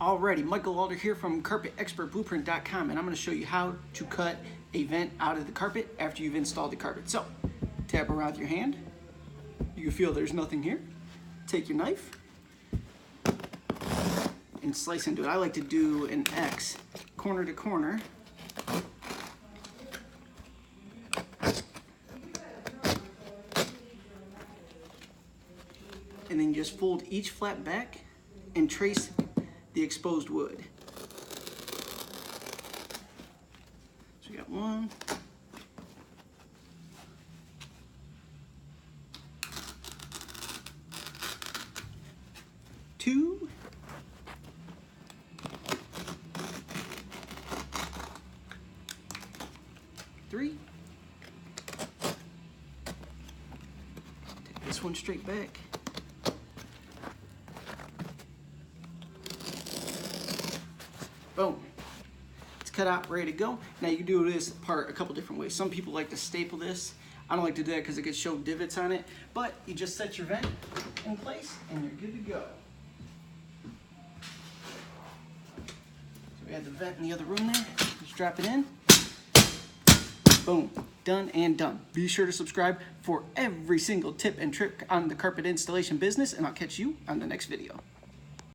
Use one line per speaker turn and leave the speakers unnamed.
Alrighty, Michael Alder here from CarpetExpertBlueprint.com, and I'm going to show you how to cut a vent out of the carpet after you've installed the carpet. So, tap around your hand. You can feel there's nothing here. Take your knife and slice into it. I like to do an X, corner to corner. And then you just fold each flap back and trace the exposed wood. So we got 1, 2, 3. Take this one straight back. Boom. It's cut out, ready to go. Now you can do this part a couple different ways. Some people like to staple this. I don't like to do that because it could show divots on it, but you just set your vent in place and you're good to go. So we have the vent in the other room there. Just drop it in. Boom. Done and done. Be sure to subscribe for every single tip and trick on the carpet installation business, and I'll catch you on the next video.